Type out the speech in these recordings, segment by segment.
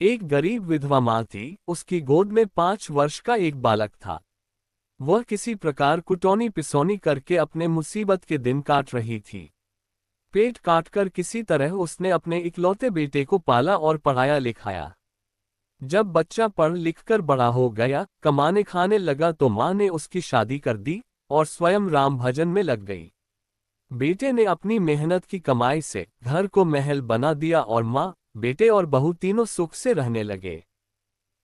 एक गरीब विधवा माँ थी, उसकी गोद में 5 वर्ष का एक बालक था। वह किसी प्रकार कुटौनी पिसौनी करके अपने मुसीबत के दिन काट रही थी। पेट काटकर किसी तरह उसने अपने इकलौते बेटे को पाला और पढ़ाया लिखाया। जब बच्चा पढ़ लिख कर बड़ा हो गया, कमाने खाने लगा, तो माँ ने उसकी शादी कर दी और स्वयं राम भजन में लग गई। बेटे ने अपनी मेहनत की कमाई से घर को महल बना दिया और माँ, बेटे और बहू तीनों सुख से रहने लगे।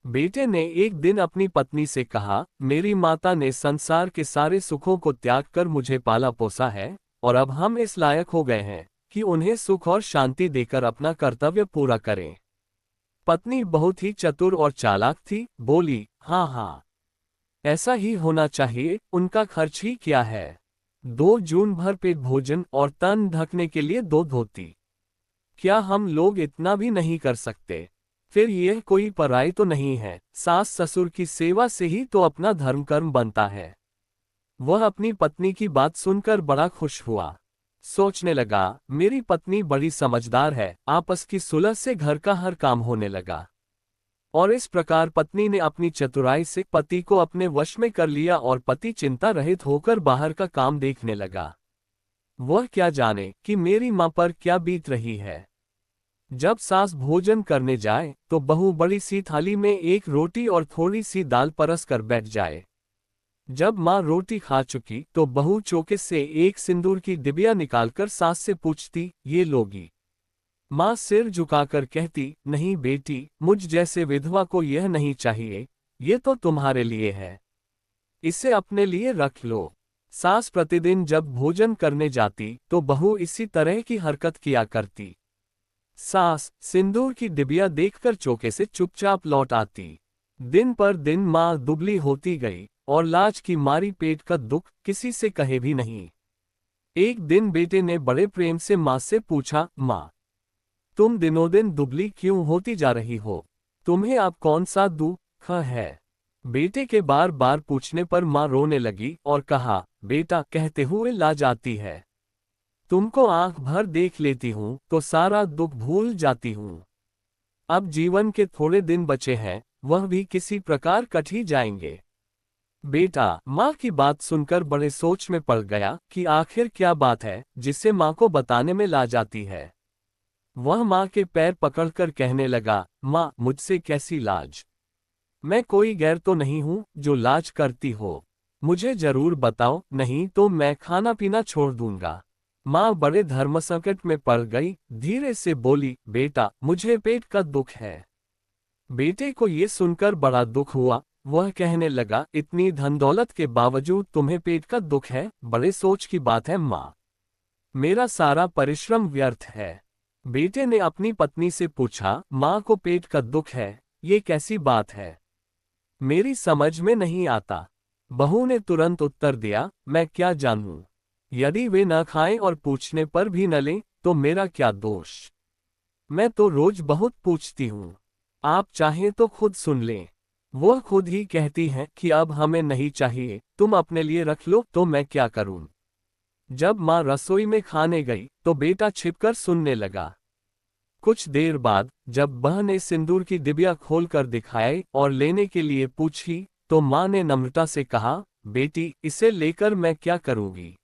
बेटे ने एक दिन अपनी पत्नी से कहा, मेरी माता ने संसार के सारे सुखों को त्याग कर मुझे पाला पोसा है, और अब हम इस लायक हो गए हैं कि उन्हें सुख और शांति देकर अपना कर्तव्य पूरा करें। पत्नी बहुत ही चतुर और चालाक थी, बोली, हाँ हाँ, ऐसा ही होना चाहिए, उनका खर्च ही क्या है। 2 जून भर पेट भोजन और तन ढकने के लिए 2 धोती। क्या हम लोग इतना भी नहीं कर सकते? फिर यह कोई पराई तो नहीं है, सास ससुर की सेवा से ही तो अपना धर्म कर्म बनता है। वह अपनी पत्नी की बात सुनकर बड़ा खुश हुआ। सोचने लगा, मेरी पत्नी बड़ी समझदार है। आपस की सुलह से घर का हर काम होने लगा, और इस प्रकार पत्नी ने अपनी चतुराई से पति को अपने वश में कर लिया और पति चिंता रहित होकर बाहर का काम देखने लगा। वह क्या जाने कि मेरी मां पर क्या बीत रही है। जब सास भोजन करने जाए तो बहू बड़ी सी थाली में एक रोटी और थोड़ी सी दाल परस कर बैठ जाए। जब माँ रोटी खा चुकी तो बहू चौके से एक सिंदूर की डिबिया निकालकर सास से पूछती, ये लोगी? माँ सिर झुकाकर कहती, नहीं बेटी, मुझ जैसे विधवा को यह नहीं चाहिए, ये तो तुम्हारे लिए है, इसे अपने लिए रख लो। सास प्रतिदिन जब भोजन करने जाती तो बहू इसी तरह की हरकत किया करती। सास सिंदूर की डिबिया देखकर चौके से चुपचाप लौट आती। दिन पर दिन माँ दुबली होती गई और लाज की मारी पेट का दुख किसी से कहे भी नहीं। एक दिन बेटे ने बड़े प्रेम से माँ से पूछा, माँ, तुम दिनों दिन दुबली क्यों होती जा रही हो? तुम्हें अब कौन सा दुख है? बेटे के बार बार पूछने पर माँ रोने लगी और कहा, बेटा, कहते हुए लाज आती है। तुमको आंख भर देख लेती हूँ तो सारा दुख भूल जाती हूँ। अब जीवन के थोड़े दिन बचे हैं, वह भी किसी प्रकार कट ही जाएंगे। बेटा माँ की बात सुनकर बड़े सोच में पड़ गया कि आखिर क्या बात है जिसे माँ को बताने में लाज आती है। वह माँ के पैर पकड़कर कहने लगा, माँ, मुझसे कैसी लाज? मैं कोई गैर तो नहीं हूँ जो लाज करती हो। मुझे जरूर बताओ, नहीं तो मैं खाना पीना छोड़ दूंगा। माँ बड़े धर्म संकट में पड़ गई, धीरे से बोली, बेटा, मुझे पेट का दुख है। बेटे को ये सुनकर बड़ा दुख हुआ। वह कहने लगा, इतनी धन दौलत के बावजूद तुम्हें पेट का दुख है? बड़े सोच की बात है माँ, मेरा सारा परिश्रम व्यर्थ है। बेटे ने अपनी पत्नी से पूछा, माँ को पेट का दुख है, ये कैसी बात है? मेरी समझ में नहीं आता। बहू ने तुरंत उत्तर दिया, मैं क्या जानूं? यदि वे न खाएं और पूछने पर भी न लें तो मेरा क्या दोष? मैं तो रोज बहुत पूछती हूँ। आप चाहें तो खुद सुन लें। वह खुद ही कहती हैं कि अब हमें नहीं चाहिए, तुम अपने लिए रख लो, तो मैं क्या करूं? जब माँ रसोई में खाने गई तो बेटा छिपकर सुनने लगा। कुछ देर बाद जब बहन ने सिंदूर की डिबिया खोलकर दिखाई और लेने के लिए पूछी तो माँ ने नम्रता से कहा, बेटी, इसे लेकर मैं क्या करूंगी?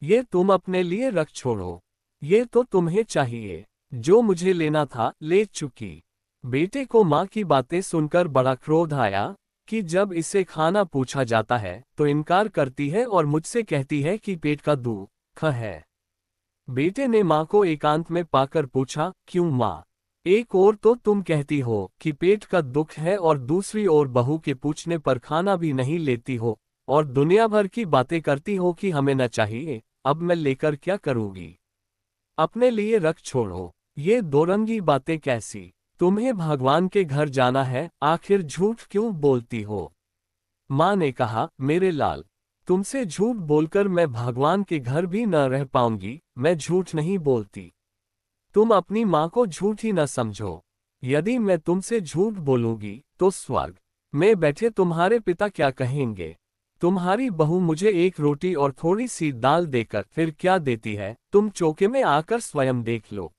ये तुम अपने लिए रख छोड़ो, ये तो तुम्हें चाहिए। जो मुझे लेना था ले चुकी। बेटे को माँ की बातें सुनकर बड़ा क्रोध आया कि जब इसे खाना पूछा जाता है तो इनकार करती है और मुझसे कहती है कि पेट का दुख है। बेटे ने माँ को एकांत में पाकर पूछा, क्यों माँ? एक ओर तो तुम कहती हो कि पेट का दुख है और दूसरी ओर बहू के पूछने पर खाना भी नहीं लेती हो और दुनिया भर की बातें करती हो कि हमें न चाहिए। अब मैं लेकर क्या करूंगी? अपने लिए रख छोड़ो। ये दोरंगी बातें कैसी? तुम्हें भगवान के घर जाना है, आखिर झूठ क्यों बोलती हो? माँ ने कहा, मेरे लाल, तुमसे झूठ बोलकर मैं भगवान के घर भी न रह पाऊंगी। मैं झूठ नहीं बोलती। तुम अपनी माँ को झूठी न समझो। यदि मैं तुमसे झूठ बोलूंगी तो स्वर्ग में बैठे तुम्हारे पिता क्या कहेंगे? तुम्हारी बहू मुझे एक रोटी और थोड़ी सी दाल देकर फिर क्या देती है, तुम चौके में आकर स्वयं देख लो।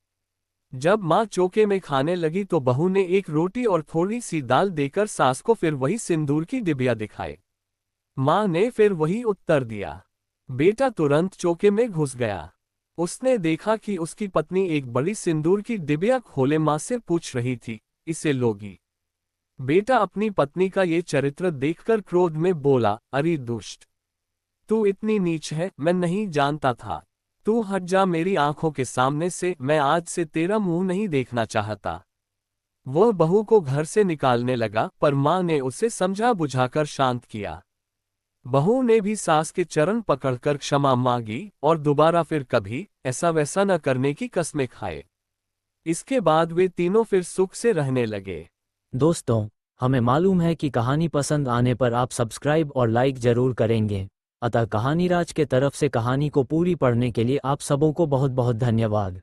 जब माँ चौके में खाने लगी तो बहू ने एक रोटी और थोड़ी सी दाल देकर सास को फिर वही सिंदूर की डिबिया दिखाए। माँ ने फिर वही उत्तर दिया। बेटा तुरंत चौके में घुस गया। उसने देखा कि उसकी पत्नी एक बड़ी सिंदूर की डिबिया खोले माँ से पूछ रही थी, इसे लोगी? बेटा अपनी पत्नी का ये चरित्र देखकर क्रोध में बोला, अरे दुष्ट, तू इतनी नीच है, मैं नहीं जानता था। तू हट जा मेरी आंखों के सामने से, मैं आज से तेरा मुंह नहीं देखना चाहता। वह बहू को घर से निकालने लगा, पर माँ ने उसे समझा बुझाकर शांत किया। बहू ने भी सास के चरण पकड़कर क्षमा मांगी और दोबारा फिर कभी ऐसा वैसा न करने की कस्में खाए। इसके बाद वे तीनों फिर सुख से रहने लगे। दोस्तों, हमें मालूम है कि कहानी पसंद आने पर आप सब्सक्राइब और लाइक जरूर करेंगे। अतः कहानीराज के तरफ से कहानी को पूरी पढ़ने के लिए आप सबों को बहुत बहुत धन्यवाद।